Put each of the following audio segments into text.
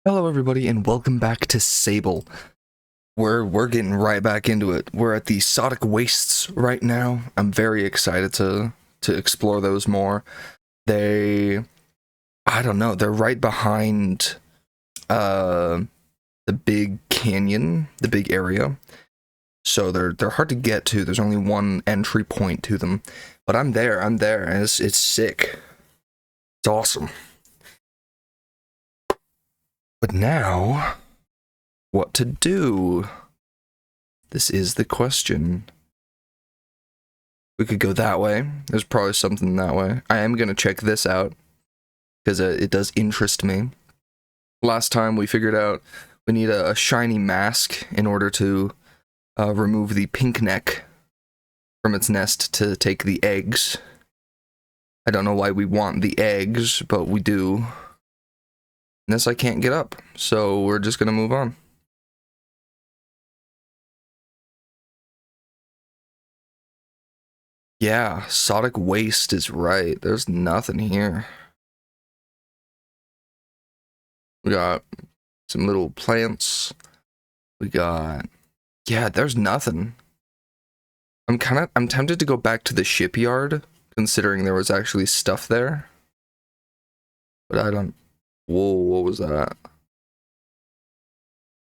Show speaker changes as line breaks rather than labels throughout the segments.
Hello everybody and welcome back to SABLE. We're getting right back into it. We're at the Exotic Wastes right now. I'm very excited to explore those more. I don't know, they're right behind the big canyon, the big area. So they're hard to get to. There's only one entry point to them. But I'm there, and it's sick. It's awesome. But now, what to do? This is the question. We could go that way. There's probably something that way. I am going to check this out, because it does interest me. Last time we figured out we need a shiny mask in order to remove the pink neck from its nest to take the eggs. I don't know why we want the eggs, but we do. And this I can't get up, so we're just going to move on. Yeah, Exotic Waste is right. There's nothing here. We got some little plants. Yeah, there's nothing. I'm tempted to go back to the shipyard, considering there was actually stuff there. But I don't... Whoa, what was that?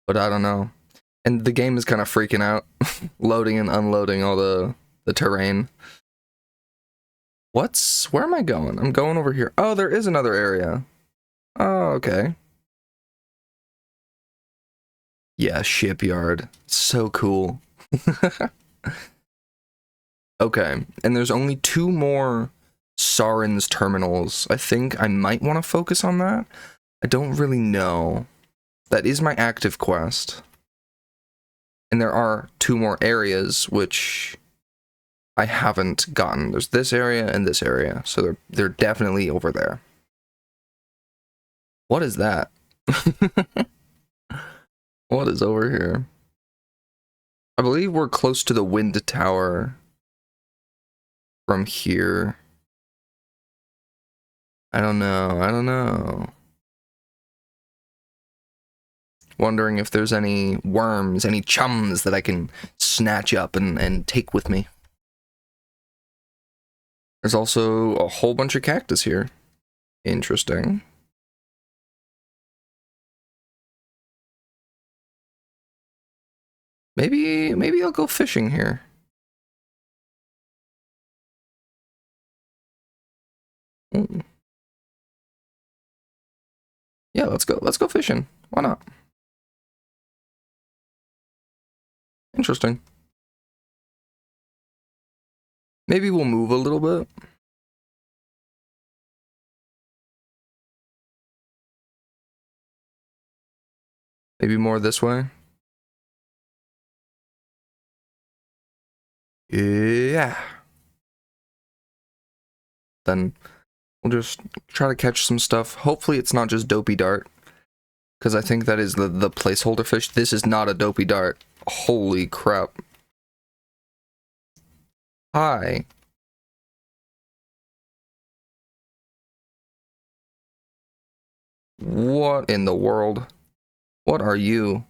But I don't know. And the game is kind of freaking out, loading and unloading all the terrain. Where am I going? I'm going over here. Oh, there is another area. Oh, okay. Yeah, shipyard. So cool. Okay, and there's only 2 more Saren's terminals. I think I might want to focus on that. I don't really know. That is my active quest. And there are 2 more areas, which I haven't gotten. There's this area and this area, so they're definitely over there. What is that? What is over here? I believe we're close to the wind tower from here. I don't know. Wondering if there's any worms, any chums that I can snatch up and take with me. There's also a whole bunch of cactus here. Interesting. Maybe I'll go fishing here. Ooh. Yeah, let's go fishing. Why not? Interesting. Maybe we'll move a little bit. Maybe more this way. Yeah. Then we'll just try to catch some stuff. Hopefully it's not just dopey dart, because I think that is the placeholder fish. This is not a dopey dart. Holy crap. Hi. What in the world? What are you?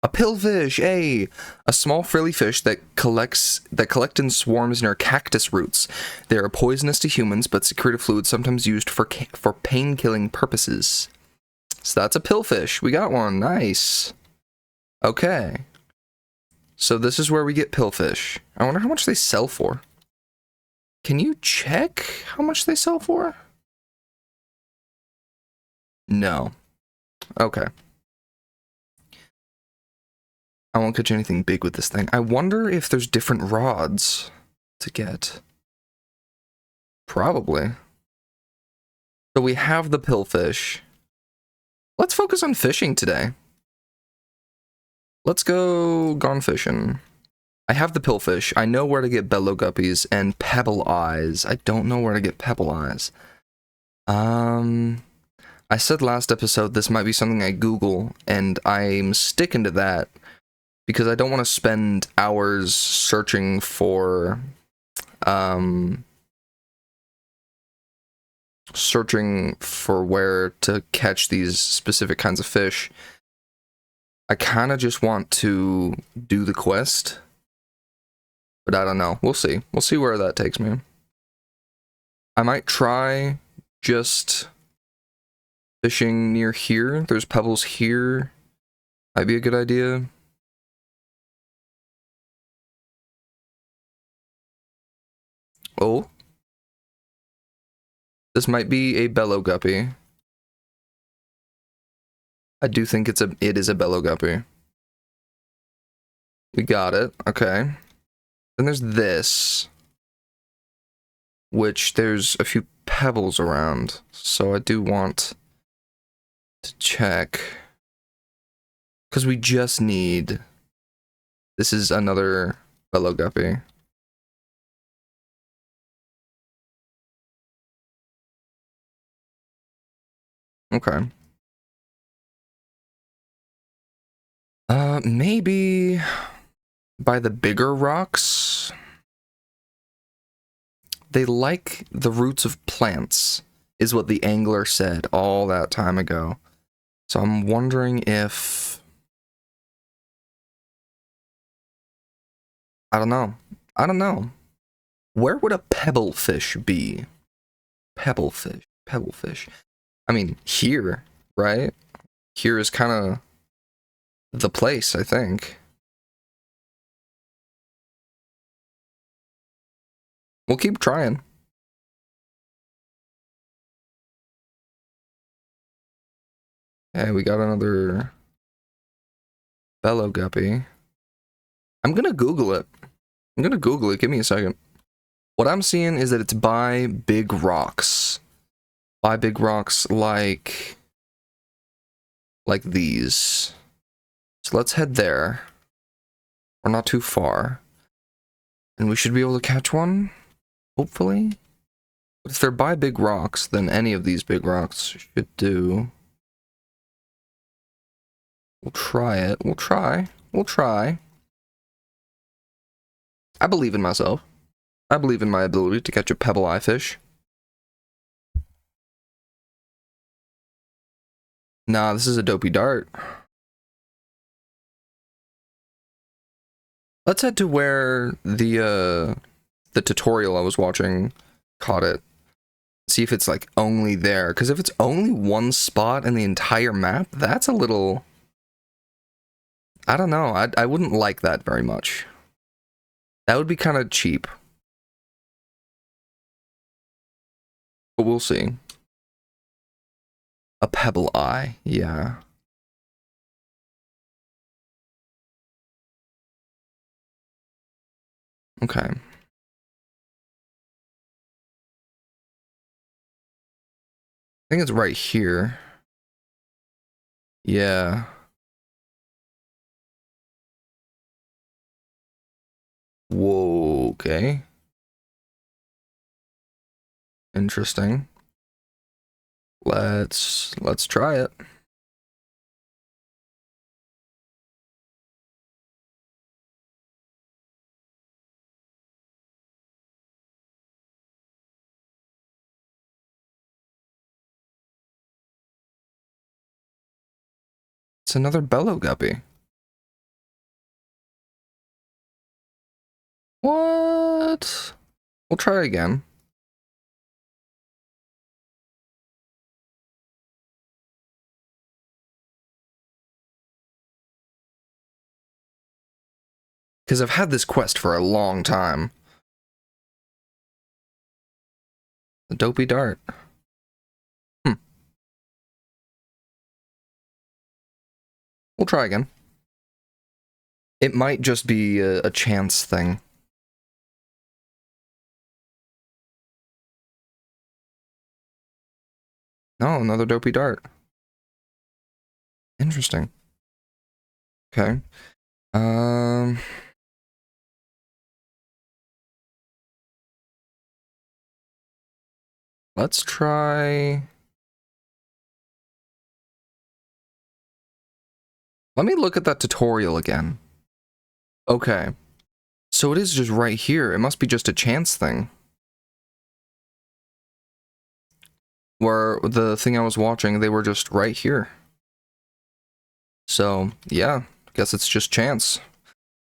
A pillfish, hey! A small frilly fish that collect in swarms near cactus roots. They are poisonous to humans, but secrete a fluid sometimes used for pain-killing purposes. So that's a pillfish. We got one. Nice. Okay. So this is where we get pillfish. I wonder how much they sell for. Can you check how much they sell for? No. Okay. I won't catch anything big with this thing. I wonder if there's different rods to get. Probably. So we have the pillfish. Let's focus on fishing today. Let's go gone fishing. I have the pillfish. I know where to get bellow guppies and pebble eyes. I don't know where to get pebble eyes. I said last episode this might be something I Google, and I'm sticking to that. Because I don't want to spend hours searching for, searching for where to catch these specific kinds of fish. I kind of just want to do the quest, but I don't know. We'll see. We'll see where that takes me. I might try just fishing near here. There's pebbles here. Might be a good idea. Oh. This might be a bellow guppy. I do think it is a bellow guppy. We got it. Okay. Then there's this, which there's a few pebbles around, so I do want to check. Because we just need... This is another bellow guppy. Okay. Maybe by the bigger rocks. They like the roots of plants, is what the angler said all that time ago. So I'm wondering if... I don't know. I don't know. Where would a pebble fish be? Pebble fish. Pebble fish. I mean, here, right? Here is kind of the place, I think. We'll keep trying. Okay, we got another bellow guppy. I'm gonna Google it. Give me a second. What I'm seeing is that it's by big rocks. By big rocks like these. So let's head there. We're not too far. And we should be able to catch one, hopefully. But if they're by big rocks, then any of these big rocks should do. We'll try it. We'll try. I believe in myself. I believe in my ability to catch a pebble eye fish. Nah, this is a dopey dart. Let's head to where the tutorial I was watching caught it. See if it's like only there. Because if it's only one spot in the entire map, that's a little... I don't know. I wouldn't like that very much. That would be kind of cheap. But we'll see. A pebble eye, yeah. Okay. I think it's right here. Yeah. Whoa, okay. Interesting. Let's try it. It's another bellow guppy. What? We'll try again. Because I've had this quest for a long time. The dopey dart. We'll try again. It might just be a chance thing. No, another dopey dart. Interesting. Okay. Let's try... Let me look at that tutorial again. Okay. So it is just right here. It must be just a chance thing. where the thing I was watching, they were just right here. So, yeah, guess it's just chance.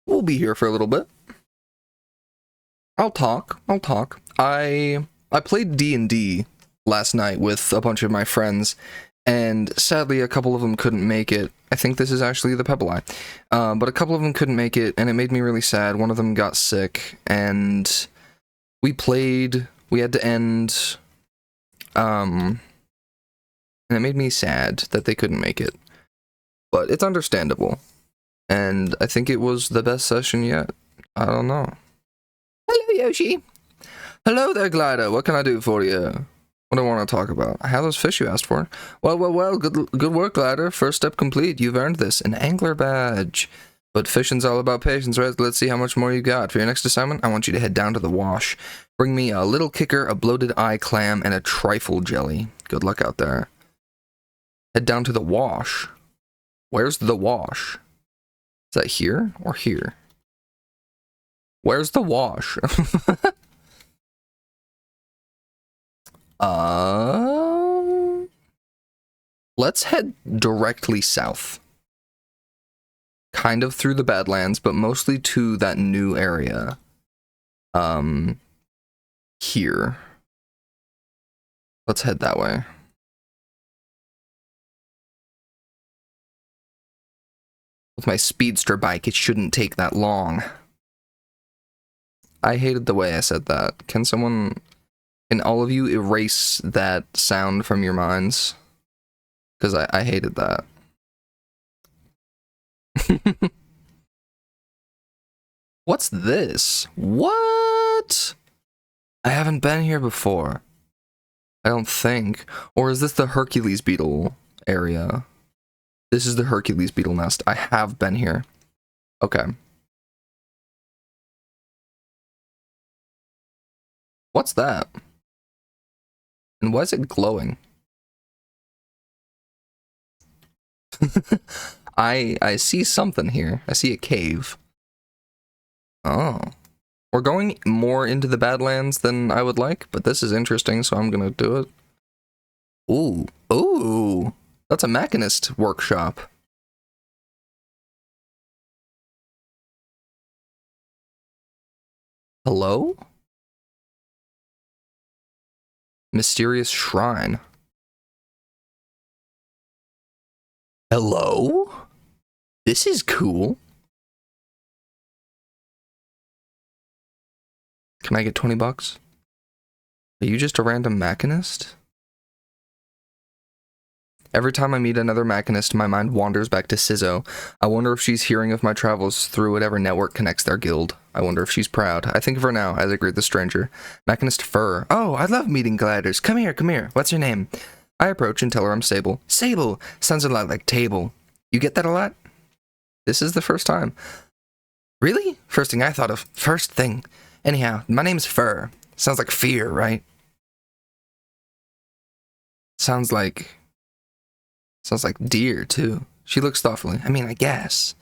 We'll be here for a little bit. I'll talk. I played D&D last night with a bunch of my friends, and sadly a couple of them couldn't make it. I think this is actually the Pebble Eye. But a couple of them couldn't make it, and it made me really sad. One of them got sick, and we had to end, and it made me sad that they couldn't make it. But it's understandable, and I think it was the best session yet. I don't know. Hello, Yoshi. Hello there, Glider. What can I do for you? What do I want to talk about? How those fish you asked for? Well, good work, Glider. First step complete. You've earned this, an angler badge. But fishing's all about patience, right? Let's see how much more you got. For your next assignment, I want you to head down to the wash. Bring me a little kicker, a bloated eye clam, and a trifle jelly. Good luck out there. Head down to the wash. Where's the wash? Is that here or here? Where's the wash? Let's head directly south. Kind of through the Badlands, but mostly to that new area. Here. Let's head that way. With my speedster bike, it shouldn't take that long. I hated the way I said that. Can all of you erase that sound from your minds? Because I hated that. What's this? What? I haven't been here before. I don't think. Or is this the Hercules beetle area? This is the Hercules beetle nest. I have been here. Okay. What's that? And why is it glowing? I see something here. I see a cave. Oh. We're going more into the Badlands than I would like, but this is interesting, so I'm gonna do it. Ooh. Ooh. That's a machinist workshop. Hello? Mysterious shrine. Hello? This is cool. Can I get 20 bucks? Are you just a random machinist? Every time I meet another machinist, my mind wanders back to Sizzo. I wonder if she's hearing of my travels through whatever network connects their guild. I wonder if she's proud. I think of her now as I greet the stranger. Machinist Fur. Oh, I love meeting gliders. Come here, come here. What's your name? I approach and tell her I'm Sable. Sable! Sounds a lot like table. You get that a lot? This is the first time. Really? First thing I thought of. First thing. Anyhow, my name's Fur. Sounds like fear, right? Sounds like deer, too. She looks thoughtfully. I mean, I guess.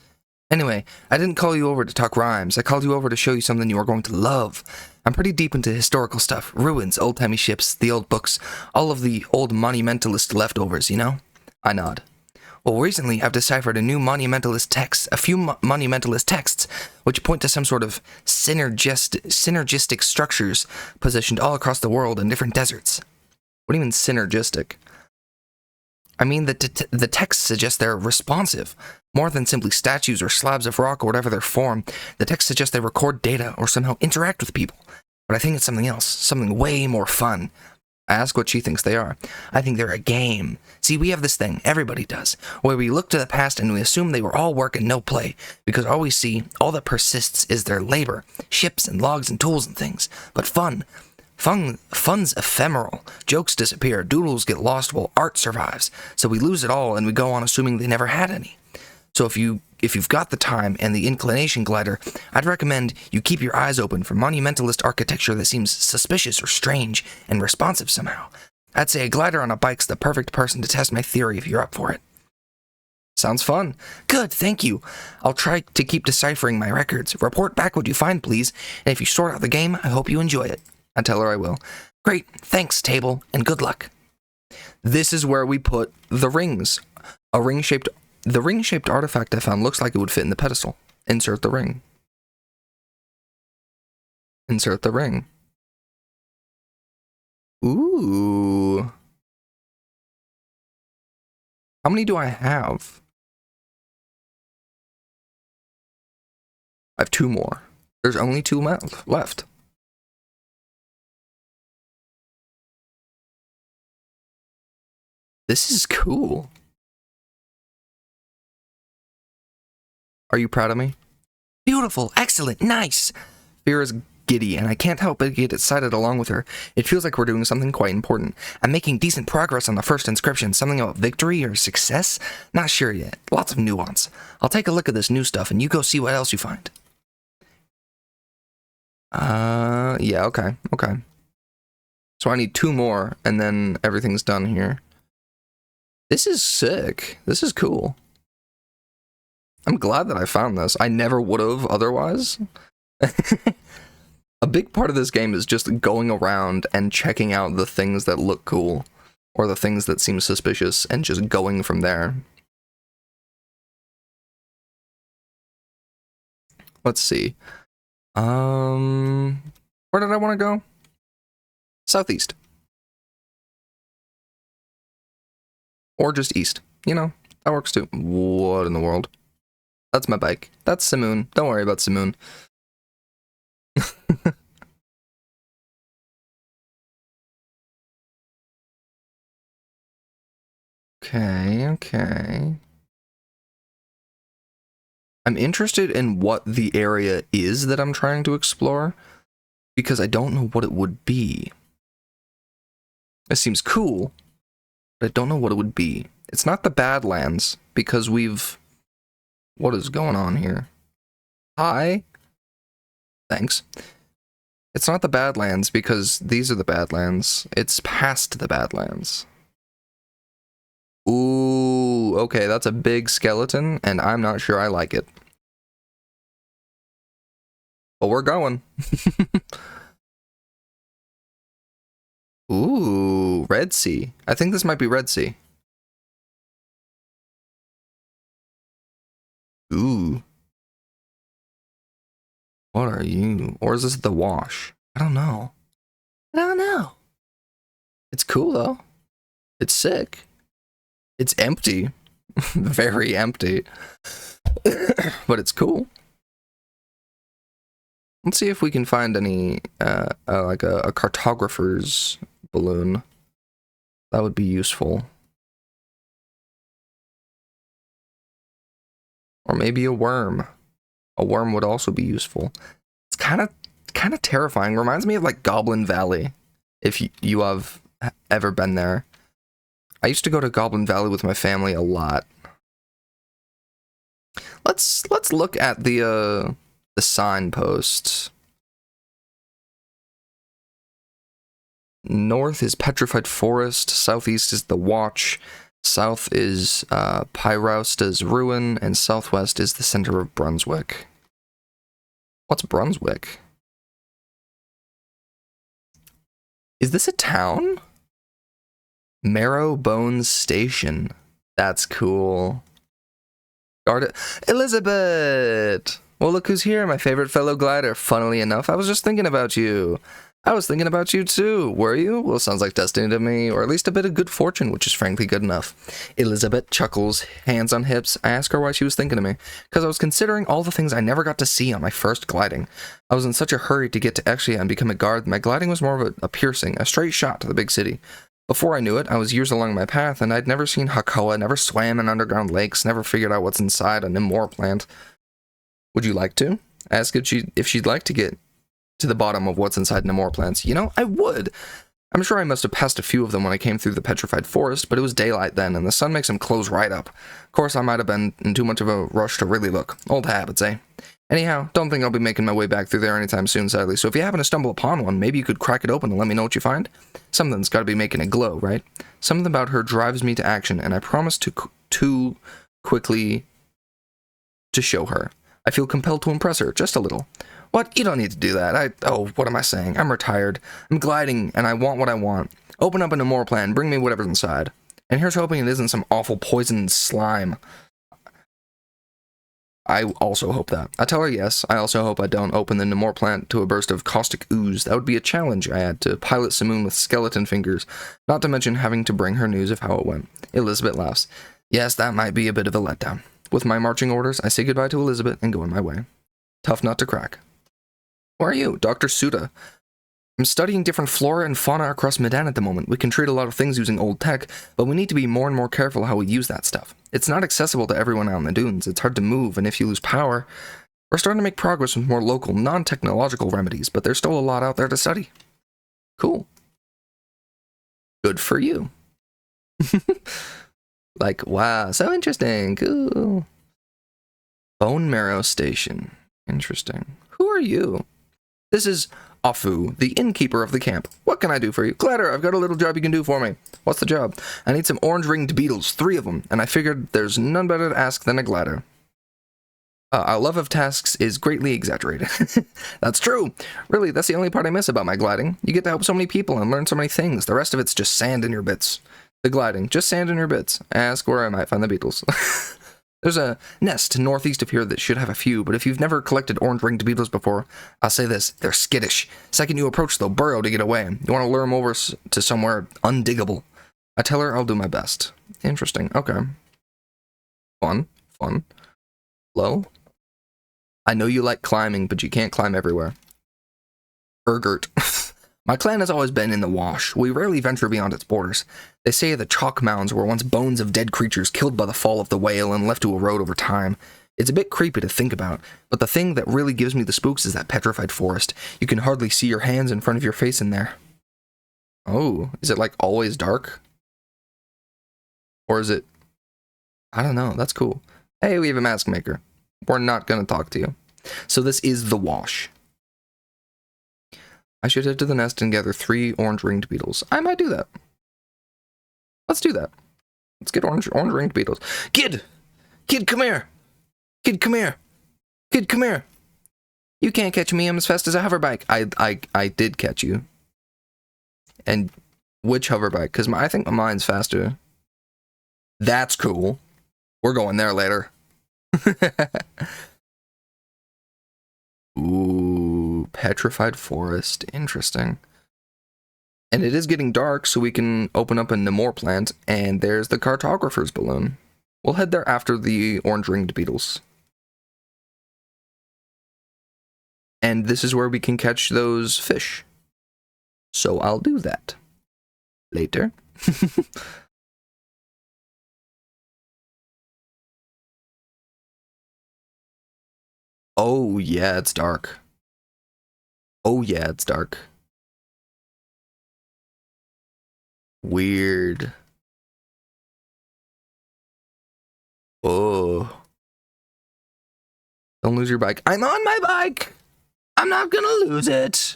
Anyway, I didn't call you over to talk rhymes. I called you over to show you something you are going to love. I'm pretty deep into historical stuff. Ruins, old-timey ships, the old books, all of the old monumentalist leftovers, you know? I nod. Well, recently I've deciphered a new monumentalist text, a few monumentalist texts, which point to some sort of synergistic structures positioned all across the world in different deserts. What do you mean synergistic? I mean that the text suggests they're responsive. More than simply statues or slabs of rock or whatever their form, the text suggests they record data or somehow interact with people. But I think it's something else, something way more fun. I ask what she thinks they are. I think they're a game. See, we have this thing, everybody does, where we look to the past and we assume they were all work and no play, because all we see, all that persists is their labor, ships and logs and tools and things. But fun's ephemeral. Jokes disappear, doodles get lost while art survives. So we lose it all and we go on assuming they never had any. So if you've got the time and the inclination, Glider, I'd recommend you keep your eyes open for monumentalist architecture that seems suspicious or strange and responsive somehow. I'd say a glider on a bike's the perfect person to test my theory if you're up for it. Sounds fun. Good, thank you. I'll try to keep deciphering my records. Report back what you find, please. And if you sort out the game, I hope you enjoy it. I tell her I will. Great, thanks, Table, and good luck. This is where we put the rings. The ring-shaped artifact I found looks like it would fit in the pedestal. Insert the ring. Insert the ring. Ooh. How many do I have? I have 2 more. There's only 2 left. This is cool. Are you proud of me? Beautiful, excellent, nice. Fear is giddy, and I can't help but get excited along with her. It feels like we're doing something quite important. I'm making decent progress on the first inscription. Something about victory or success? Not sure yet. Lots of nuance. I'll take a look at this new stuff, and you go see what else you find. Yeah, okay. So I need 2 more, and then everything's done here. This is sick. This is cool. I'm glad that I found this. I never would have otherwise. A big part of this game is just going around and checking out the things that look cool, or the things that seem suspicious, and just going from there. Let's see. Where did I want to go? Southeast. Or just east. You know, that works too. What in the world? That's my bike. That's Simoon. Don't worry about Simoon. Okay. I'm interested in what the area is that I'm trying to explore, because I don't know what it would be. It seems cool, but I don't know what it would be. It's not the Badlands, because we've... What is going on here? Hi? Thanks. It's not the Badlands, because these are the Badlands. It's past the Badlands. Ooh, okay, that's a big skeleton, and I'm not sure I like it. But we're going. Ooh, Red Sea. I think this might be Red Sea. Ooh. What are you? Or is this the Wash? I don't know. It's cool, though. It's sick. It's empty. Very empty. But it's cool. Let's see if we can find any, like a cartographer's balloon. That would be useful. Or maybe a worm. A worm would also be useful. It's kind of terrifying. Reminds me of like Goblin Valley, if you have ever been there. I used to go to Goblin Valley with my family a lot. Let's look at the signposts. North is Petrified Forest, southeast is the Watch, south is Pyrausta's Ruin, and southwest is the center of Brunswick. What's Brunswick? Is this a town? Marrow Bones Station. That's cool. Elizabeth! Well, look who's here, my favorite fellow glider. Funnily enough, I was just thinking about you. I was thinking about you too. Were you? Well, sounds like destiny to me, or at least a bit of good fortune, which is frankly good enough. Elizabeth chuckles, hands on hips. I ask her why she was thinking of me. Because I was considering all the things I never got to see on my first gliding. I was in such a hurry to get to Exia and become a guard. My gliding was more of a piercing, a straight shot to the big city. Before I knew it, I was years along my path, and I'd never seen Hakoa, never swam in underground lakes, never figured out what's inside an immore plant. Would you like to? Ask if she'd like to get to the bottom of what's inside Namor plants. You know, I would. I'm sure I must have passed a few of them when I came through the Petrified Forest, but it was daylight then, and the sun makes them close right up. Of course, I might have been in too much of a rush to really look. Old habits, eh? Anyhow, don't think I'll be making my way back through there anytime soon, sadly, so if you happen to stumble upon one, maybe you could crack it open and let me know what you find? Something's gotta be making it glow, right? Something about her drives me to action, and I promise to quickly to show her. I feel compelled to impress her, just a little. What? You don't need to do that. Oh, what am I saying? I'm retired. I'm gliding, and I want what I want. Open up an immoral plan. Bring me whatever's inside. And here's hoping it isn't some awful poisoned slime. I also hope that. I tell her yes. I also hope I don't open the Namor plant to a burst of caustic ooze. That would be a challenge I had to pilot Simoon with skeleton fingers, not to mention having to bring her news of how it went. Elizabeth laughs. Yes, that might be a bit of a letdown. With my marching orders, I say goodbye to Elizabeth and go on my way. Tough nut to crack. Who are you? Dr. Suda. I'm studying different flora and fauna across Medan at the moment. We can treat a lot of things using old tech, but we need to be more and more careful how we use that stuff. It's not accessible to everyone out in the dunes. It's hard to move, and if you lose power... We're starting to make progress with more local, non-technological remedies, but there's still a lot out there to study. Cool. Good for you. Like, wow, so interesting. Cool. Bone Marrow Station. Interesting. Who are you? This is Afu, the innkeeper of the camp. What can I do for you? Glider, I've got a little job you can do for me. What's the job? I need some orange-ringed beetles, 3 of them, and I figured there's none better to ask than a glider. Our love of tasks is greatly exaggerated. That's true. Really, that's the only part I miss about my gliding. You get to help so many people and learn so many things. The rest of it's just sand in your bits. The gliding, just sand in your bits. Ask where I might find the beetles. There's a nest northeast of here that should have a few, but if you've never collected orange-ringed beetles before, I'll say this, they're skittish. Second you approach, they'll burrow to get away. You want to lure them over to somewhere undiggable. I tell her I'll do my best. Interesting, okay. Fun. Low. I know you like climbing, but you can't climb everywhere. Urgert. My clan has always been in the wash. We rarely venture beyond its borders. They say the chalk mounds were once bones of dead creatures killed by the fall of the whale and left to erode over time. It's a bit creepy to think about, but the thing that really gives me the spooks is that petrified forest. You can hardly see your hands in front of your face in there. Oh, is it like always dark? Or is it... I don't know, that's cool. Hey, we have a mask maker. We're not gonna talk to you. So this is the wash. I should head to the nest and gather 3 orange-ringed beetles. I might do that. Let's do that. Let's get orange-ringed beetles. Kid! Kid, come here! Kid, come here! Kid, come here! You can't catch me, I'm as fast as a hoverbike. I did catch you. And which hoverbike? Because I think mine's faster. That's cool. We're going there later. Ooh, petrified forest. Interesting. And it is getting dark, so we can open up a Namor plant, and there's the cartographer's balloon. We'll head there after the orange-ringed beetles. And this is where we can catch those fish. So I'll do that. Later. Oh, yeah, it's dark. Oh, yeah, it's dark. Weird. Oh. Don't lose your bike. I'm on my bike! I'm not gonna lose it!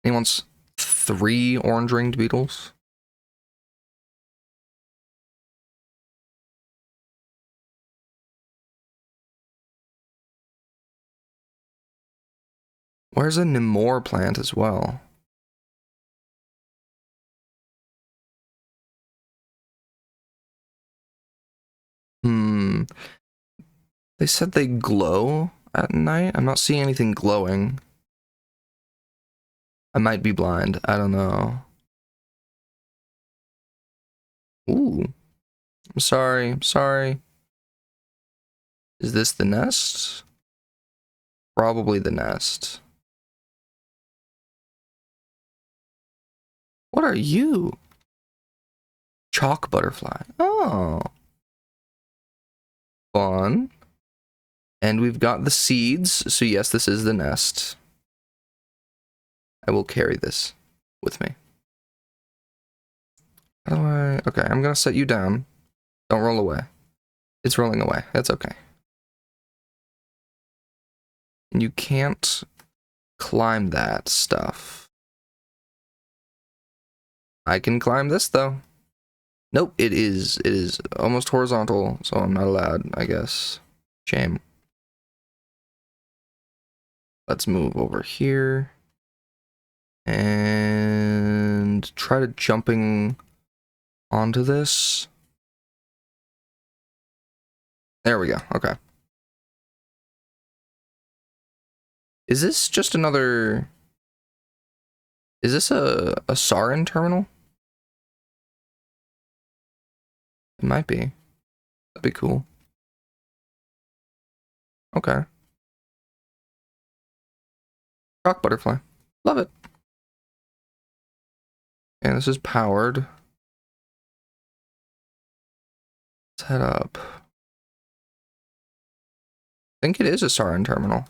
He wants 3 orange-ringed beetles. Where's a Namor plant as well? They said they glow at night. I'm not seeing anything glowing. I might be blind. I don't know. Ooh. I'm sorry. I'm sorry. Is this the nest? Probably the nest. What are you? Chalk butterfly. Oh. Fun. And we've got the seeds. So yes, this is the nest. I will carry this with me. How do I... Okay, I'm gonna set you down. Don't roll away. It's rolling away. That's okay. And you can't climb that stuff. I can climb this, though. Nope, it is almost horizontal, so I'm not allowed, I guess. Shame. Let's move over here. And try to jumping onto this. There we go. Okay. Is this just another... Is this a Sarin terminal? It might be. That'd be cool. Okay. Rock butterfly. Love it. And this is powered. Let's head up. I think it is a Sarin terminal.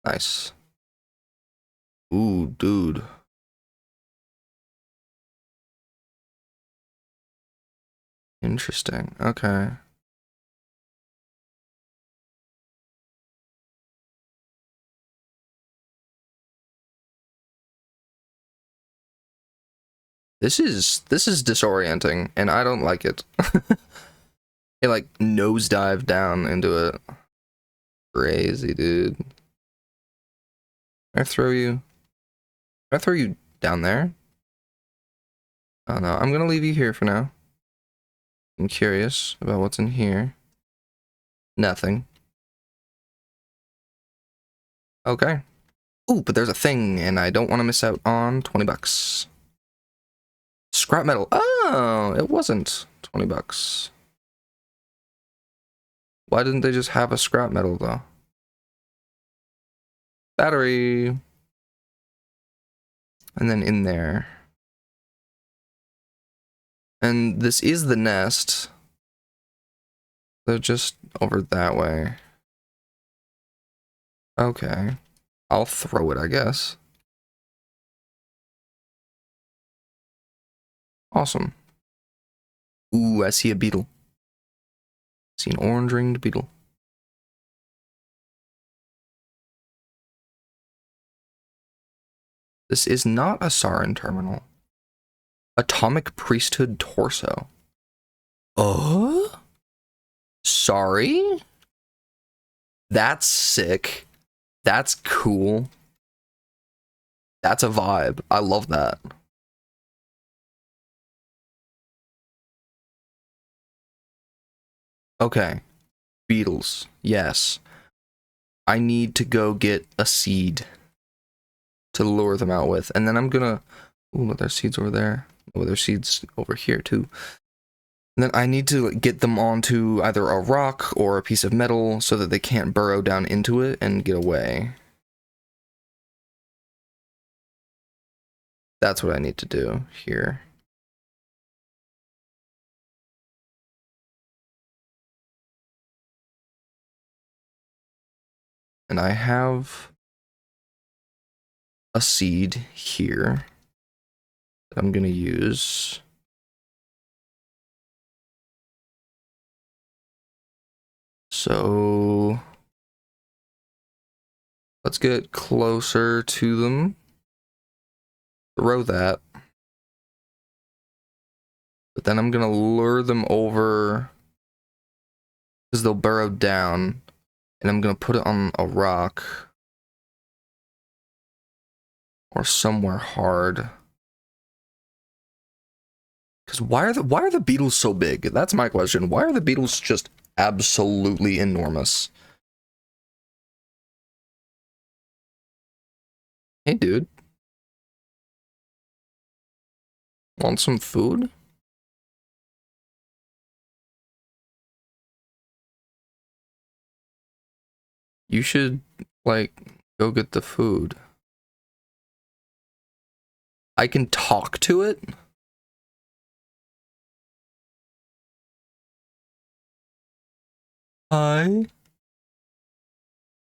Nice. Ooh, dude. Interesting. Okay. This is disorienting, and I don't like it. It like nosedive down into it. Crazy, dude. Can I throw you? Can I throw you down there? Oh no, I'm gonna leave you here for now. I'm curious about what's in here. Nothing. Okay. Ooh, but there's a thing, and I don't want to miss out on 20 bucks. Scrap metal. Oh, it wasn't 20 bucks. Why didn't they just have a scrap metal, though? Battery. And then in there. And this is the nest. They're just over that way. Okay. I'll throw it, I guess. Awesome. Ooh, I see a beetle. I see an orange-ringed beetle. This is not a Sarin terminal. Atomic Priesthood Torso. Oh? Sorry? That's sick. That's cool. That's a vibe. I love that. Okay. Beetles. Yes. I need to go get a seed to lure them out with. And then I'm gonna... Ooh, look, there's seeds over there. Oh, there's seeds over here, too. And then I need to get them onto either a rock or a piece of metal so that they can't burrow down into it and get away. That's what I need to do here. And I have a seed here that I'm going to use. So let's get closer to them. Throw that. But then I'm going to lure them over because they'll burrow down. And I'm going to put it on a rock or somewhere hard. Because why are the beetles so big? That's my question. Why are the beetles just absolutely enormous? Hey, dude. Want some food? You should, like, go get the food. I can talk to it? Hi?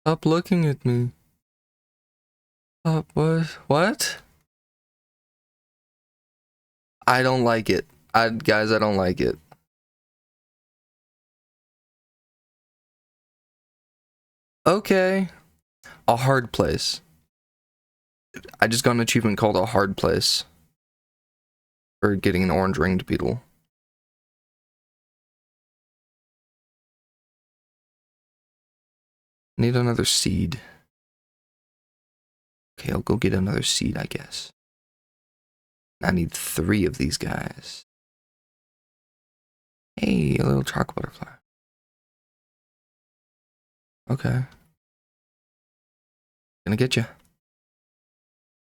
Stop looking at me. Stop, what? What? I don't like it. Guys, I don't like it. Okay. A hard place. I just got an achievement called a hard place for getting an orange ringed beetle. Need another seed. Okay, I'll go get another seed, I guess. I need 3 of these guys. Hey, a little chalk butterfly. Okay. Gonna get you.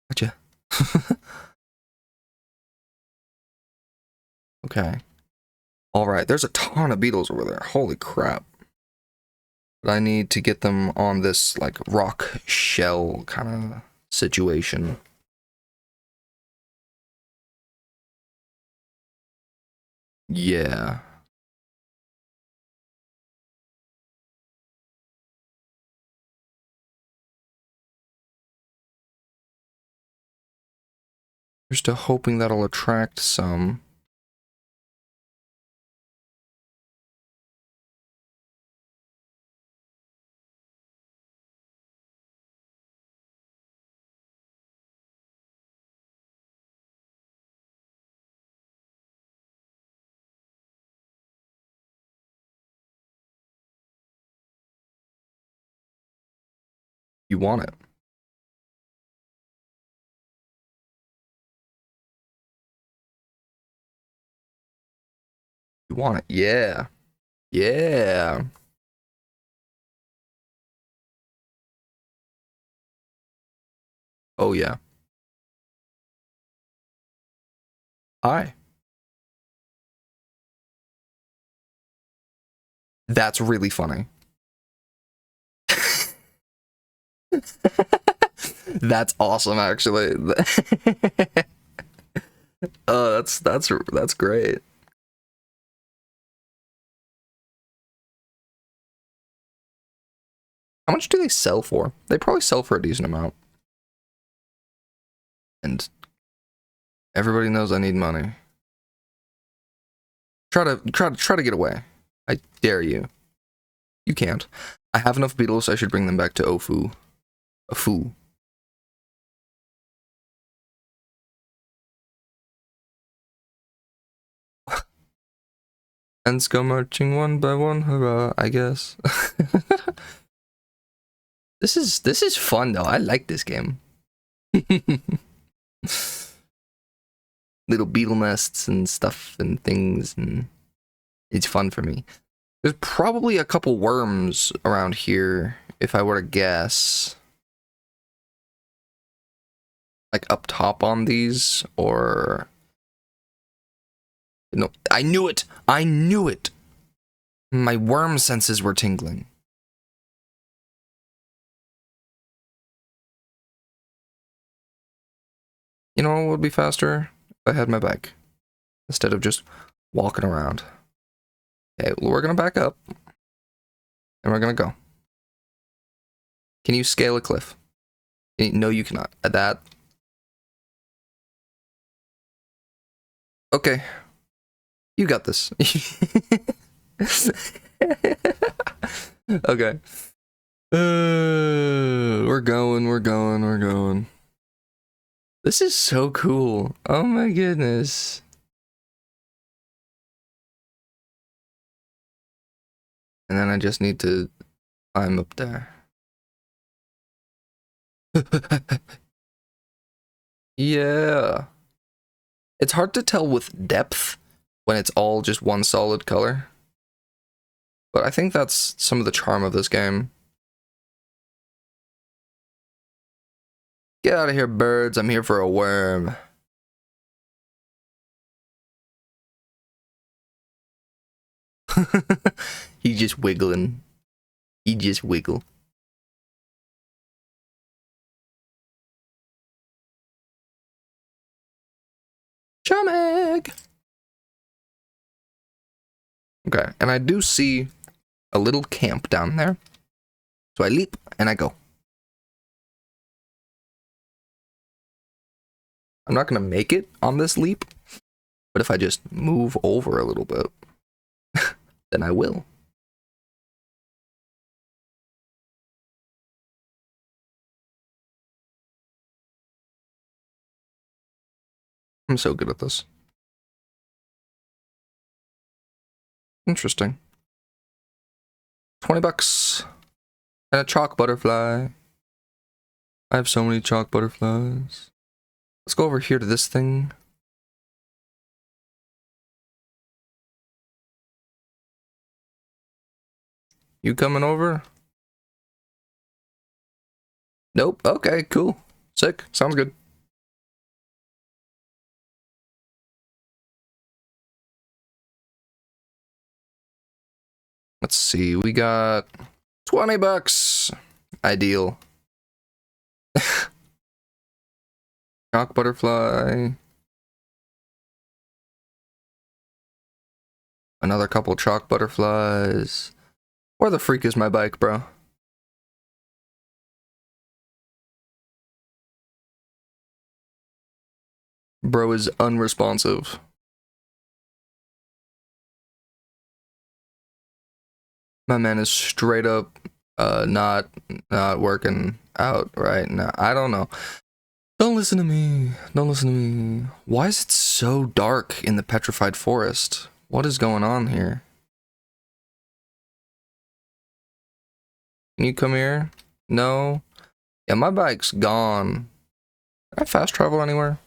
Gotcha. Okay. Alright, there's a ton of beetles over there. Holy crap. But I need to get them on this, like, rock shell kind of situation. Yeah. We're still hoping that'll attract some. You want it. You want it. Yeah. Yeah. Oh, yeah. Hi. That's really funny. That's awesome, actually. Oh, that's great. How much do they sell for? They probably sell for a decent amount. And everybody knows I need money. Try to get away. I dare you. You can't. I have enough beetles, I should bring them back to Ofu. Ofu. Ants go marching one by one, hurrah, I guess. This is fun though. I like this game. Little beetle nests and stuff and things, and it's fun for me. There's probably a couple worms around here, if I were to guess. Like up top on these, or... No, I knew it! I knew it! My worm senses were tingling. You know what would be faster? If I had my bike. Instead of just walking around. Okay, well, we're gonna back up. And we're gonna go. Can you scale a cliff? No, you cannot. At that. Okay. You got this. Okay. We're going. This is so cool. Oh my goodness. And then I just need to climb up there. Yeah. It's hard to tell with depth when it's all just one solid color. But I think that's some of the charm of this game. Get out of here, birds. I'm here for a worm. He just wiggling. He just wiggle. Charm egg! Okay, and I do see a little camp down there. So I leap and I go. I'm not gonna make it on this leap, but if I just move over a little bit, then I will. I'm so good at this. Interesting. $20. And a chalk butterfly. I have so many chalk butterflies. Let's go over here to this thing. You coming over? Nope. Okay, cool. Sick. Sounds good. Let's see. We got 20 bucks. Ideal. Chalk butterfly. Another couple chalk butterflies. Where the freak is my bike, bro? Bro is unresponsive. My man is straight up not working out right now. I don't know. Don't listen to me. Don't listen to me. Why is it so dark in the petrified forest? What is going on here? Can you come here? No. Yeah, my bike's gone. Can I fast travel anywhere?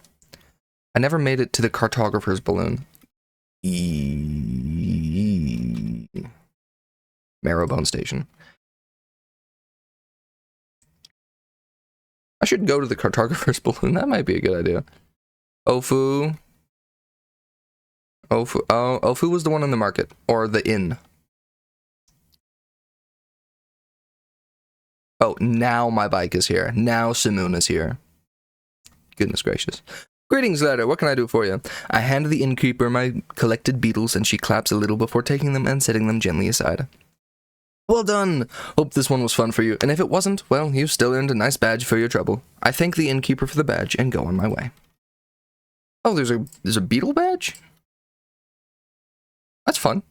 I never made it to the cartographer's balloon. Marrowbone Station. I should go to the cartographer's balloon. That might be a good idea. Ofu. Ofu. Oh, Ofu was the one in the market. Or the inn. Oh, now my bike is here. Now Simoon is here. Goodness gracious. Greetings, ladder. What can I do for you? I hand the innkeeper my collected beetles, and she claps a little before taking them and setting them gently aside. Well done! Hope this one was fun for you, and if it wasn't, well, you still earned a nice badge for your trouble. I thank the innkeeper for the badge and go on my way. Oh, there's a beetle badge? That's fun.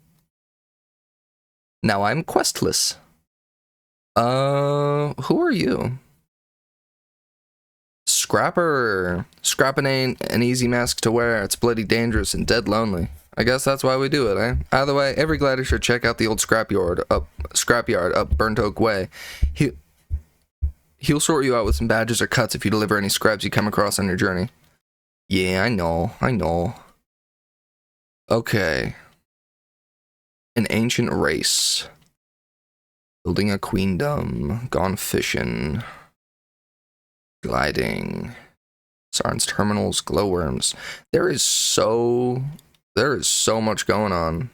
Now I'm questless. Who are you? Scrapper. Scrapping ain't an easy mask to wear. It's bloody dangerous and dead lonely. I guess that's why we do it, eh? Either way, every glider should check out the old scrapyard up Burnt Oak Way. He'll sort you out with some badges or cuts if you deliver any scraps you come across on your journey. Yeah, I know. Okay. An ancient race. Building a queendom. Gone fishing. Gliding. Sarn's terminals, glowworms. There is so much going on.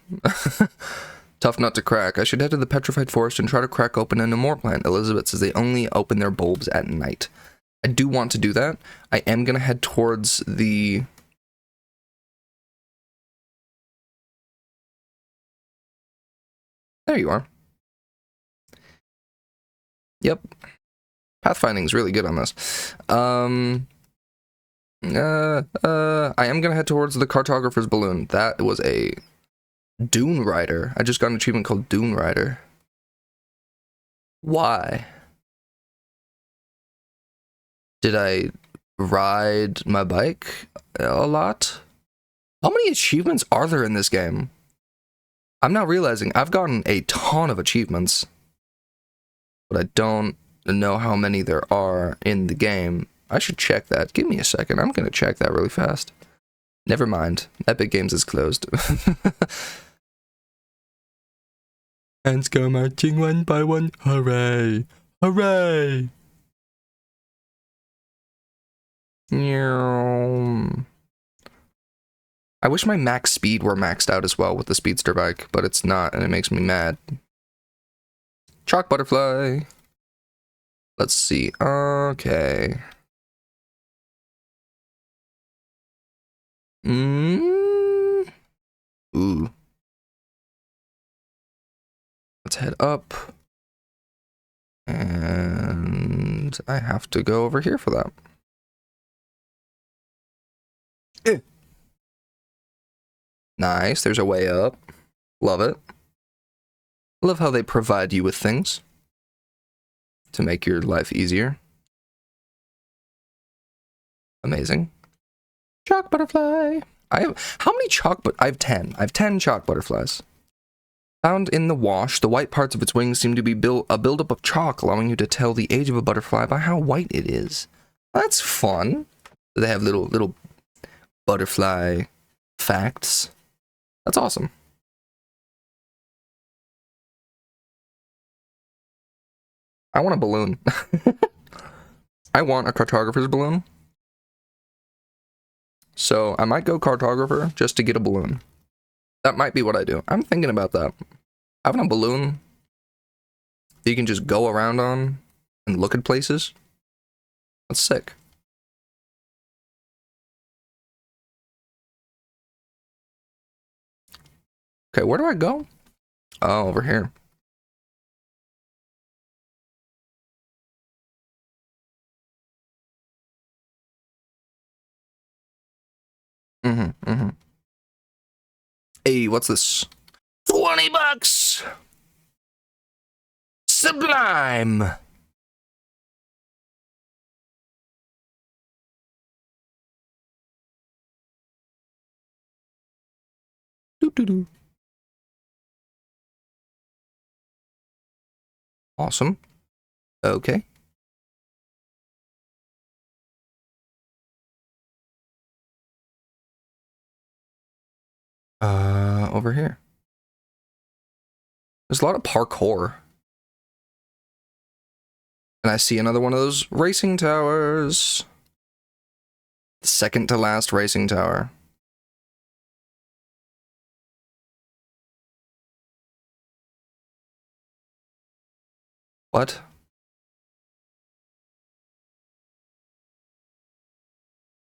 Tough nut to crack. I should head to the petrified forest and try to crack open an amore plant. Elizabeth says they only open their bulbs at night. I do want to do that. I am going to head towards the... There you are. Yep. Pathfinding is really good on this. I am gonna head towards the cartographer's balloon. That was a Dune Rider. I just got an achievement called Dune Rider. Why? Did I ride my bike a lot? How many achievements are there in this game? I'm now realizing I've gotten a ton of achievements, but I don't know how many there are in the game. I should check that. Give me a second. I'm gonna check that really fast. Never mind. Epic Games is closed. Hands go marching one by one. Hooray! Hooray! I wish my max speed were maxed out as well with the speedster bike, but it's not, and it makes me mad. Chalk butterfly. Let's see. Okay. Ooh. Let's head up. And I have to go over here for that. Nice, there's a way up. Love it. Love how they provide you with things to make your life easier. Amazing. Chalk butterfly. I have how many chalk? I have 10. I have 10 chalk butterflies. Found in the wash, the white parts of its wings seem to be a buildup of chalk, allowing you to tell the age of a butterfly by how white it is. That's fun. They have little butterfly facts. That's awesome. I want a balloon. I want a cartographer's balloon. So I might go cartographer just to get a balloon. That might be what I do. I'm thinking about that. Having a balloon that you can just go around on and look at places. That's sick. Okay, where do I go? Oh, over here. Hey, what's this? $20! Sublime! Doo-doo-doo. Awesome. Okay. Over here. There's a lot of parkour. And I see another one of those racing towers. The second to last racing tower. What?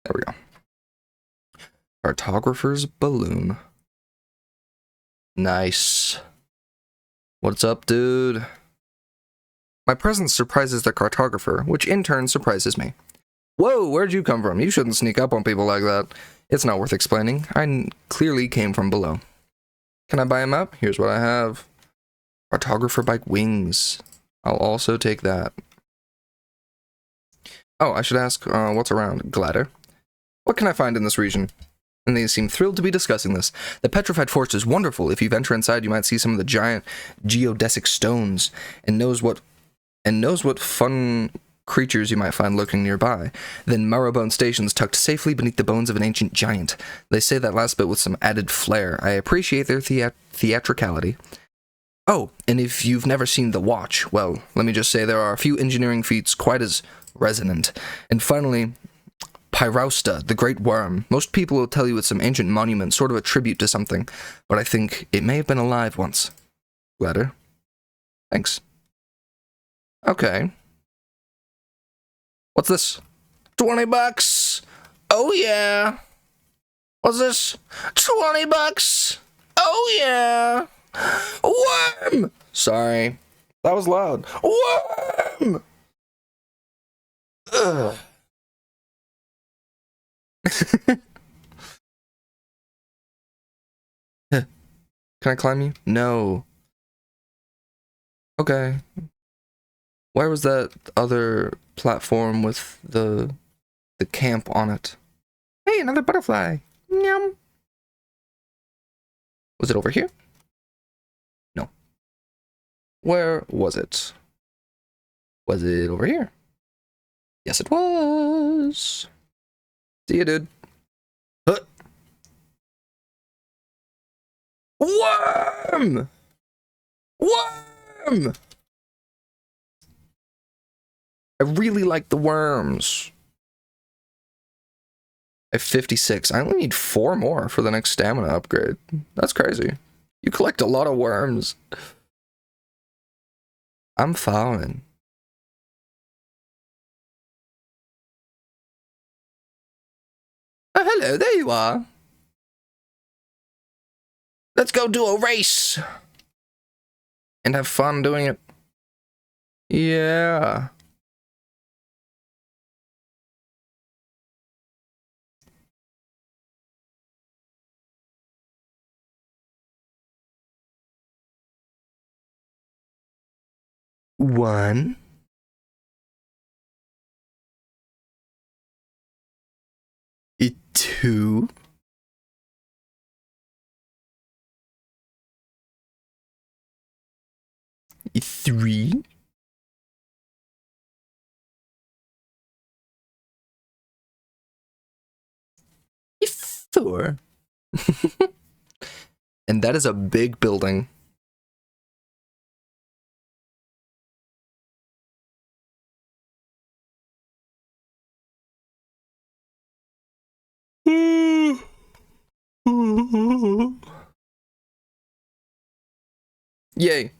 There we go. Cartographer's balloon. Nice. What's up, dude? My presence surprises the cartographer, which in turn surprises me. Whoa, where'd you come from? You shouldn't sneak up on people like that. It's not worth explaining. I clearly came from below. Can I buy a map? Here's what I have. Cartographer bike wings. I'll also take that. Oh, I should ask, what's around? Gladder. What can I find in this region? And they seem thrilled to be discussing this. The petrified forest is wonderful. If you venture inside, you might see some of the giant geodesic stones, and knows what fun creatures you might find lurking nearby. Then marrowbone stations tucked safely beneath the bones of an ancient giant. They say that last bit with some added flair. I appreciate their theatricality. Oh, and if you've never seen The Watch, well, let me just say there are a few engineering feats quite as resonant. And finally, Pyrausta, the Great Worm. Most people will tell you it's some ancient monument, sort of a tribute to something, but I think it may have been alive once. Letter. Thanks. Okay. What's this? $20? Oh yeah. What's this? $20? Oh yeah. Worm! Sorry. That was loud. Worm! Ugh. Can I climb you? No. Okay. Where was that other platform with the camp on it? Hey, another butterfly. Nyam. Was it over here? No. Where was it? Was it over here? Yes, it was. See you, dude. Worm! Worm! I really like the worms. I have 56. I only need 4 more for the next stamina upgrade. That's crazy. You collect a lot of worms. I'm following. Oh, hello, there you are. Let's go do a race. And have fun doing it. Yeah. One. Two. 3. Four. And that is a big building. Yay.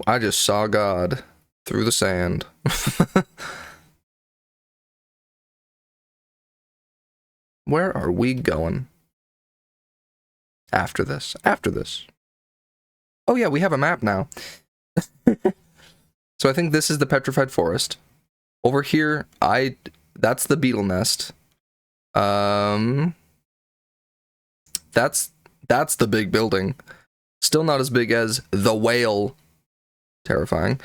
I just saw God through the sand. Where are we going? After this. After this. Oh yeah, we have a map now. So I think this is the petrified forest. Over here, that's the beetle nest. That's the big building. Still not as big as the whale. Terrifying.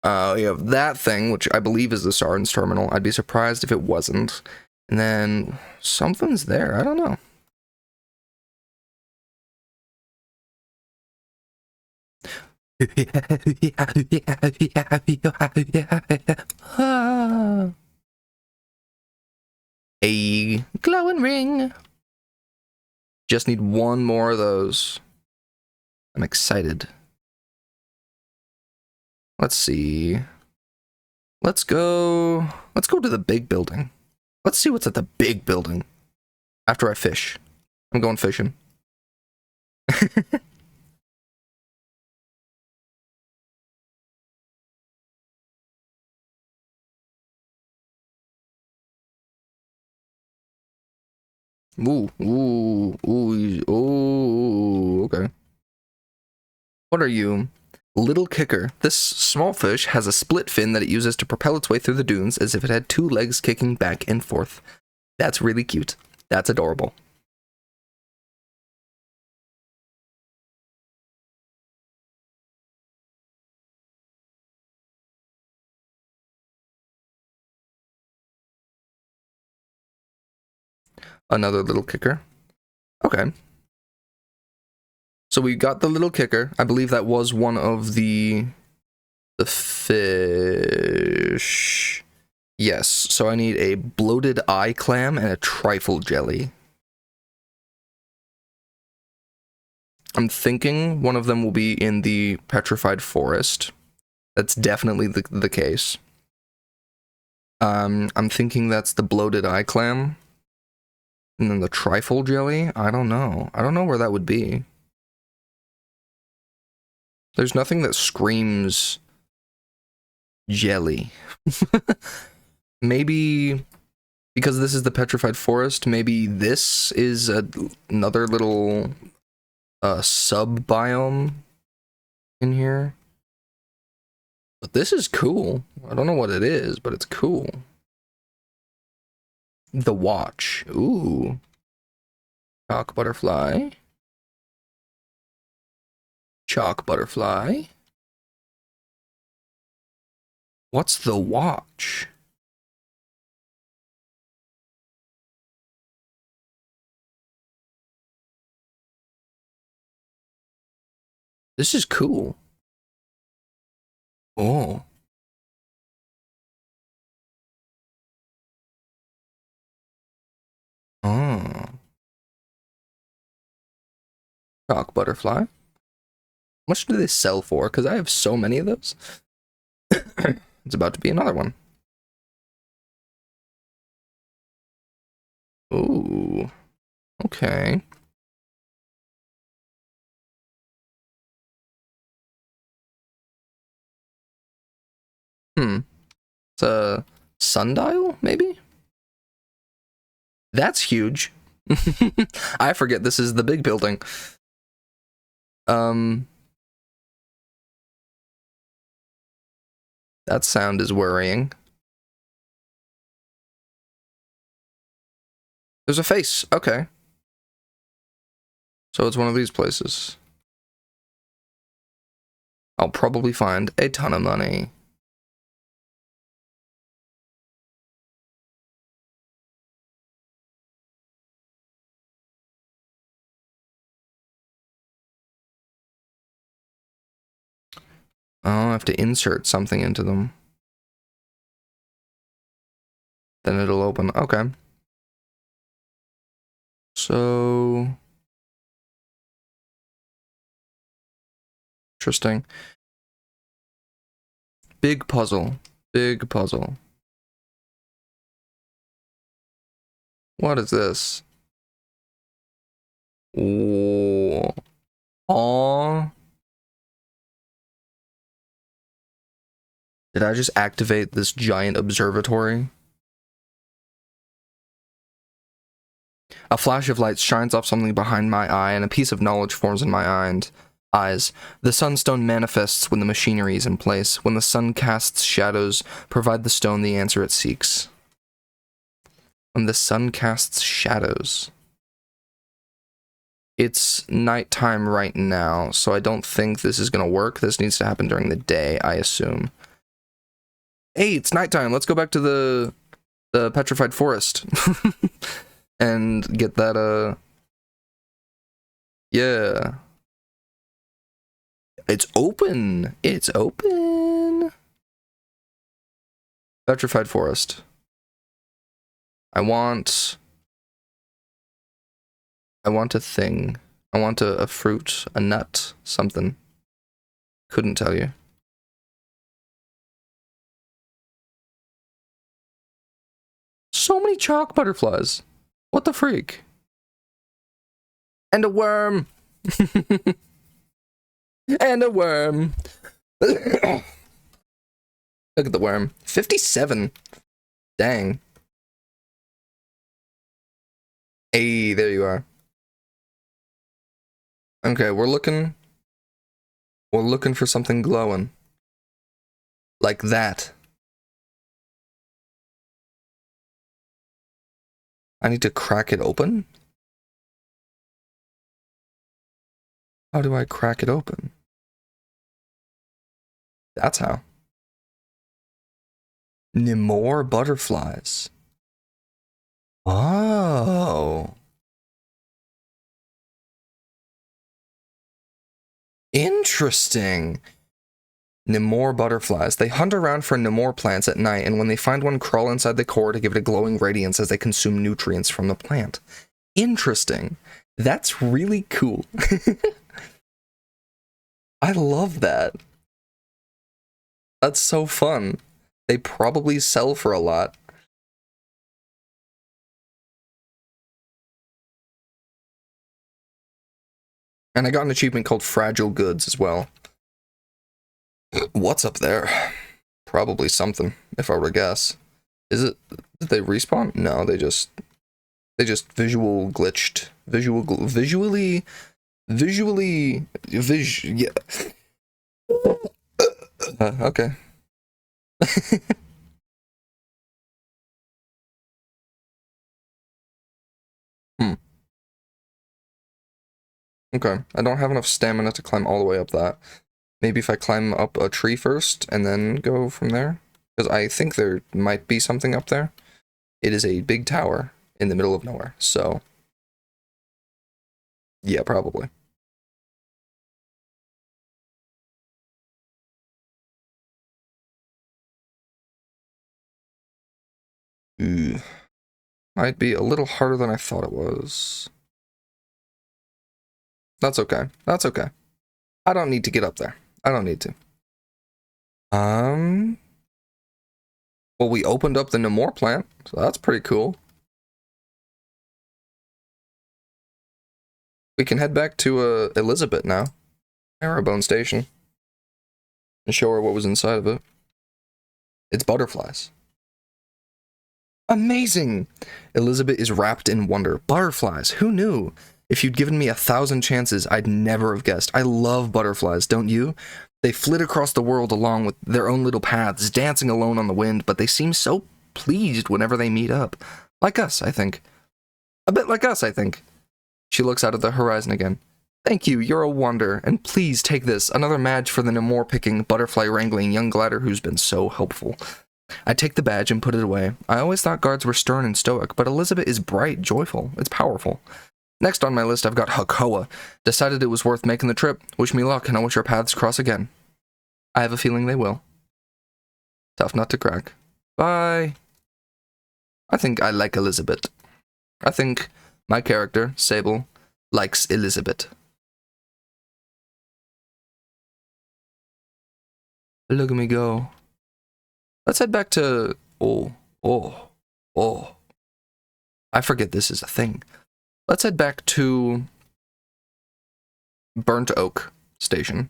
We have that thing, which I believe is the Sardines terminal. I'd be surprised if it wasn't. And then something's there. I don't know. A glowing ring. Just need one more of those. I'm excited. Let's see. Let's go to the big building. Let's see what's at the big building. After I fish. I'm going fishing. Ooh, okay. What are you? Little kicker. This small fish has a split fin that it uses to propel its way through the dunes as if it had 2 legs kicking back and forth. That's really cute. That's adorable. Another little kicker. Okay. So we got the little kicker. I believe that was one of the fish. Yes, so I need a bloated eye clam and a trifle jelly. I'm thinking one of them will be in the petrified forest. That's definitely the case. I'm thinking that's the bloated eye clam. And then the trifle jelly? I don't know. I don't know where that would be. There's nothing that screams jelly. Maybe because this is the petrified forest, maybe this is another little sub-biome in here. But this is cool. I don't know what it is, but it's cool. The watch. Ooh. Chalk butterfly. Chalk butterfly. What's the watch? This is cool. Oh. Oh. Chalk butterfly. How much do they sell for? Because I have so many of those. It's about to be another one. Ooh. Okay. It's a sundial, maybe? That's huge. I forget this is the big building. That sound is worrying. There's a face. Okay. So it's one of these places. I'll probably find a ton of money. Oh, I have to insert something into them. Then it'll open. Okay. So... interesting. Big puzzle. Big puzzle. What is this? Oh. Aww. Did I just activate this giant observatory? A flash of light shines off something behind my eye, and a piece of knowledge forms in my eyes. The sunstone manifests when the machinery is in place. When the sun casts shadows, provide the stone the answer it seeks. When the sun casts shadows. It's nighttime right now, so I don't think this is going to work. This needs to happen during the day, I assume. Hey, it's nighttime. Let's go back to the petrified forest. And get that, yeah. It's open. It's open. Petrified forest. I want a thing. I want a fruit, a nut, something. Couldn't tell you. So many chalk butterflies. What the freak? And a worm. And a worm. Look at the worm. 57. Dang. Hey, there you are. Okay, we're looking for something glowing. Like that. I need to crack it open? How do I crack it open? That's how. More butterflies. Oh. Interesting. Nemore butterflies. They hunt around for Nemore plants at night, and when they find one, crawl inside the core to give it a glowing radiance as they consume nutrients from the plant. Interesting. That's really cool. I love that. That's so fun. They probably sell for a lot. And I got an achievement called Fragile Goods as well. What's up there? Probably something, if I were to guess. Is it... did they respawn? No, they just visual glitched. Yeah. Okay. Okay, I don't have enough stamina to climb all the way up that. Maybe if I climb up a tree first and then go from there? Because I think there might be something up there. It is a big tower in the middle of nowhere, so... yeah, probably. Ooh. Might be a little harder than I thought it was. That's okay. That's okay. I don't need to get up there. I don't need to. Well, we opened up the Nemore plant, so that's pretty cool. We can head back to Elizabeth now, Marrowbone Station, and show her what was inside of it. It's butterflies. Amazing! Elizabeth is wrapped in wonder. Butterflies, who knew? If you'd given me 1,000 chances, I'd never have guessed. I love butterflies, don't you? They flit across the world along with their own little paths, dancing alone on the wind, but they seem so pleased whenever they meet up. Like us, I think. A bit like us, I think. She looks out at the horizon again. Thank you, you're a wonder, and please take this, another badge for the Nemore-picking, butterfly-wrangling young glider who's been so helpful. I take the badge and put it away. I always thought guards were stern and stoic, but Elizabeth is bright, joyful. It's powerful. Next on my list, I've got Hakoa. Decided it was worth making the trip. Wish me luck, and I wish our paths cross again. I have a feeling they will. Tough nut to crack. Bye. I think I like Elizabeth. I think my character, Sable, likes Elizabeth. Look at me go. Let's head back to... Oh. I forget this is a thing. Let's head back to Burnt Oak Station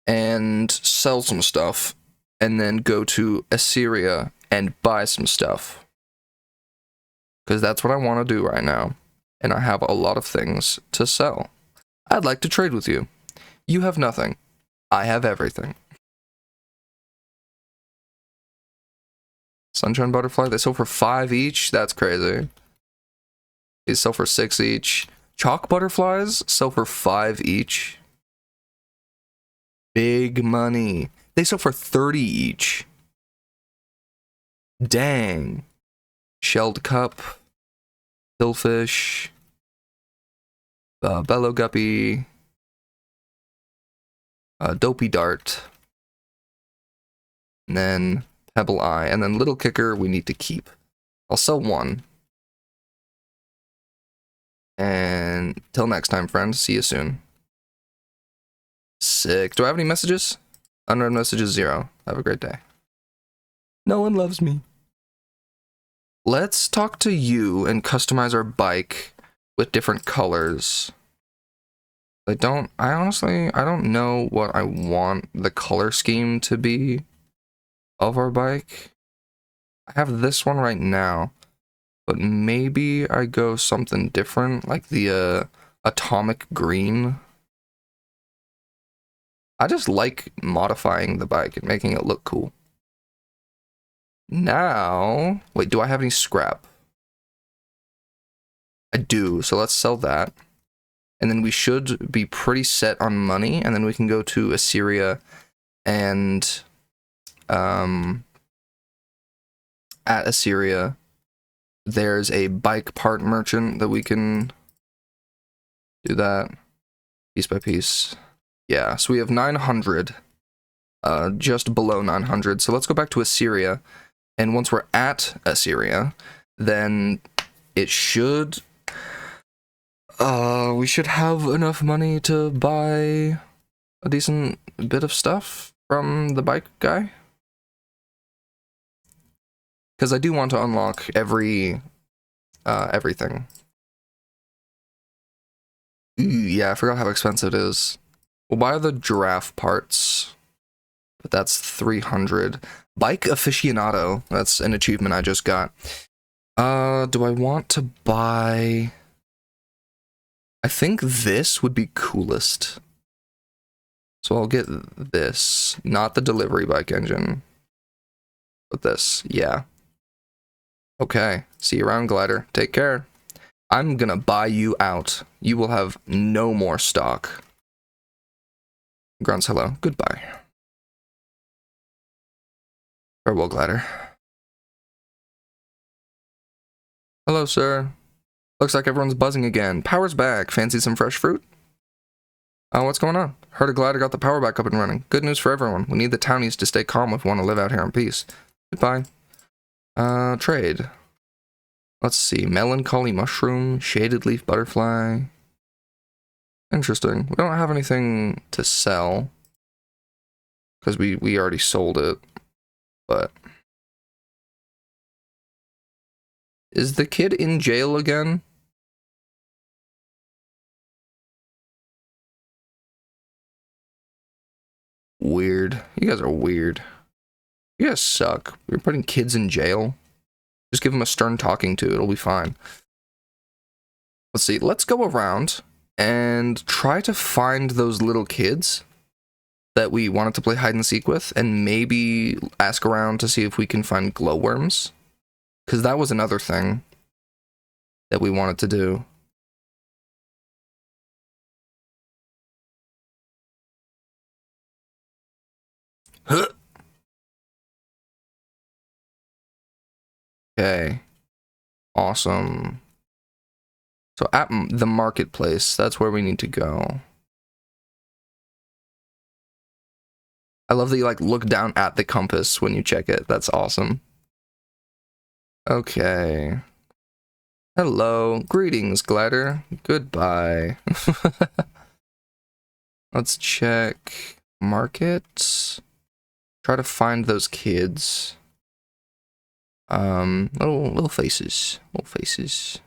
and sell some stuff, and then go to Assyria and buy some stuff. Because that's what I want to do right now, and I have a lot of things to sell. I'd like to trade with you. You have nothing. I have everything. Sunshine Butterfly, they sell for 5 each? That's crazy. These sell for 6 each. Chalk Butterflies sell for 5 each. Big money. They sell for 30 each. Dang. Shelled Cup. Hillfish. Bellow Guppy. Dopey Dart. And then Pebble Eye. And then Little Kicker we need to keep. I'll sell 1. And till next time, friends. See you soon. Sick. Do I have any messages? Unread messages 0. Have a great day. No one loves me. Let's talk to you and customize our bike with different colors. I honestly don't know what I want the color scheme to be of our bike. I have this one right now, but maybe I go something different, like the atomic green. I just like modifying the bike and making it look cool. Now, wait, do I have any scrap? I do, so let's sell that. And then we should be pretty set on money, and then we can go to Assyria and at Assyria there's a bike part merchant that we can do that piece by piece. Yeah, so we have 900, just below 900. So let's go back to Assyria, and once we're at Assyria, then it should, we should have enough money to buy a decent bit of stuff from the bike guy. Because I do want to unlock everything. Ooh, yeah, I forgot how expensive it is. We'll buy the giraffe parts, but that's 300. Bike aficionado, that's an achievement I just got. Do I want to buy... I think this would be coolest. So I'll get this, not the delivery bike engine, but this, yeah. Okay, see you around, Glider. Take care. I'm gonna buy you out. You will have no more stock. Grunts, hello. Goodbye. Farewell, Glider. Hello, sir. Looks like everyone's buzzing again. Power's back. Fancy some fresh fruit? What's going on? Heard a Glider got the power back up and running. Good news for everyone. We need the townies to stay calm if we want to live out here in peace. Goodbye. Trade. Let's see. Melancholy mushroom, shaded leaf butterfly. Interesting. We don't have anything to sell because we already sold it. But is the kid in jail again? Weird. You guys are weird. You guys suck. You're putting kids in jail. Just give them a stern talking to. It'll be fine. Let's see. Let's go around and try to find those little kids that we wanted to play hide and seek with, and maybe ask around to see if we can find glowworms, because that was another thing that we wanted to do. Okay, awesome. So at the marketplace, that's where we need to go. I love that you like look down at the compass when you check it. That's awesome. Okay. Hello. Greetings, Glider. Goodbye. Let's check market. Try to find those kids. Little faces. Little faces.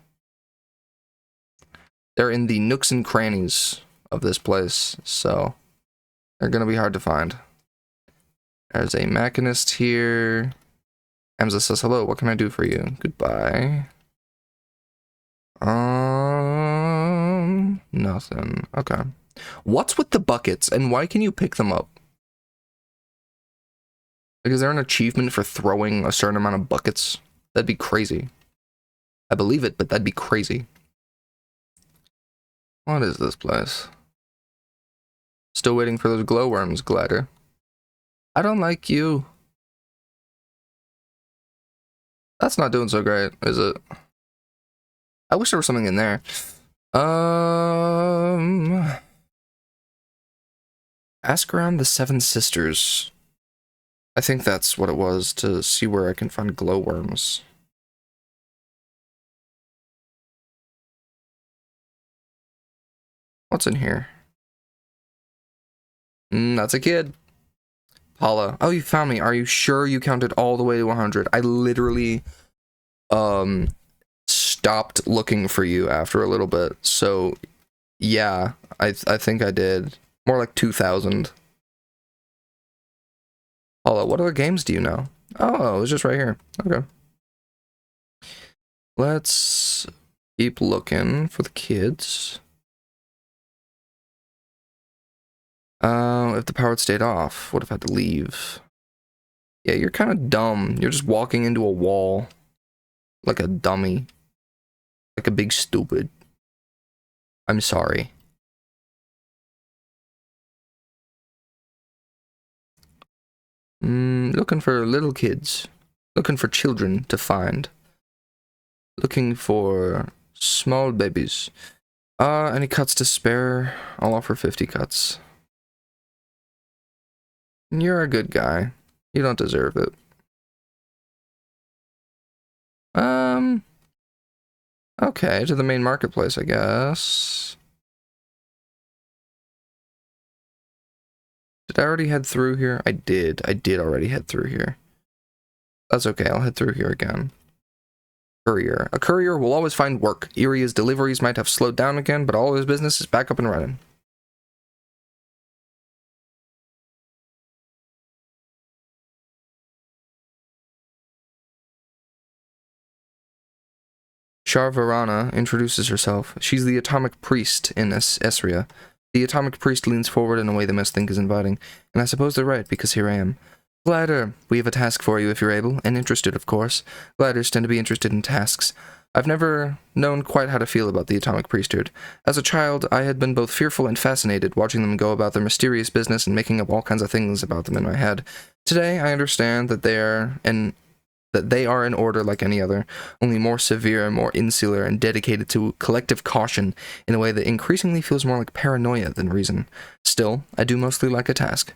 They're in the nooks and crannies of this place, so they're gonna be hard to find. There's a mechanist here. Hamza says, hello, what can I do for you? Goodbye. Nothing. Okay. What's with the buckets, and why can you pick them up? Like, is there an achievement for throwing a certain amount of buckets? That'd be crazy. I believe it, but that'd be crazy. What is this place? Still waiting for those glowworms, Glider. I don't like you. That's not doing so great, is it? I wish there was something in there. Ask around the Seven Sisters. I think that's what it was, to see where I can find glowworms. What's in here? That's a kid. Paula. Oh, you found me. Are you sure you counted all the way to 100? I literally, stopped looking for you after a little bit. So, yeah, I think I did. More like 2,000. Paula, what other games do you know? Oh, it's just right here. Okay. Let's keep looking for the kids. If the power had stayed off, what if I had to leave? Yeah, you're kind of dumb. You're just walking into a wall. Like a dummy. Like a big stupid. I'm sorry. Looking for little kids. Looking for children to find. Looking for small babies. Any cuts to spare? I'll offer 50 cuts. You're a good guy. You don't deserve it. Okay, to the main marketplace, I guess. Did I already head through here? I did already head through here. That's okay, I'll head through here again. Courier. A courier will always find work. Eria's deliveries might have slowed down again, but all his business is back up and running. Sharvarana introduces herself. She's the Atomic Priest in Esria. The Atomic Priest leans forward in a way they must think is inviting, and I suppose they're right, because here I am. Glider, we have a task for you if you're able, and interested, of course. Gliders tend to be interested in tasks. I've never known quite how to feel about the Atomic Priesthood. As a child, I had been both fearful and fascinated, watching them go about their mysterious business and making up all kinds of things about them in my head. Today, I understand that they are an order like any other, only more severe, more insular, and dedicated to collective caution in a way that increasingly feels more like paranoia than reason. Still, I do mostly like a task.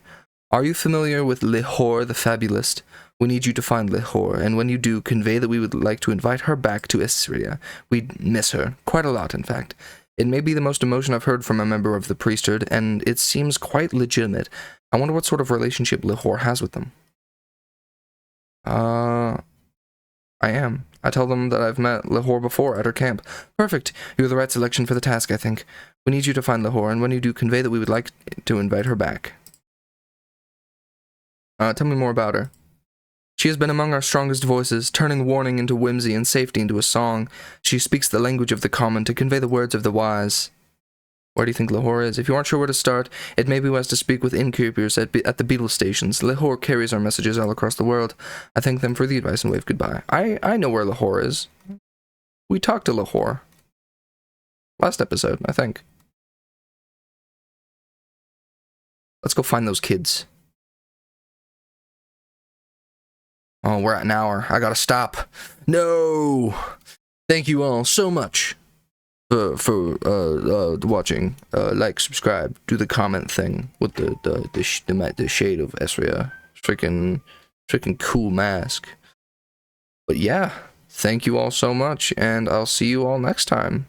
Are you familiar with Lihor the Fabulist? We need you to find Lihor, and when you do, convey that we would like to invite her back to Esria. We miss her, quite a lot, in fact. It may be the most emotion I've heard from a member of the priesthood, and it seems quite legitimate. I wonder what sort of relationship Lihor has with them. I am. I tell them that I've met Lihor before at her camp. Perfect. You're the right selection for the task, I think. We need you to find Lihor, and when you do, convey that we would like to invite her back. Tell me more about her. She has been among our strongest voices, turning warning into whimsy and safety into a song. She speaks the language of the common to convey the words of the wise. Where do you think Lihor is? If you aren't sure where to start, it may be wise to speak with innkeepers at the beetle stations. Lihor carries our messages all across the world. I thank them for the advice and wave goodbye. I know where Lihor is. We talked to Lihor. Last episode, I think. Let's go find those kids. Oh, we're at an hour. I gotta stop. No! Thank you all so much. watching. Like, subscribe, do the comment thing with the shade of Esria. Freaking cool mask. But yeah, thank you all so much, and I'll see you all next time.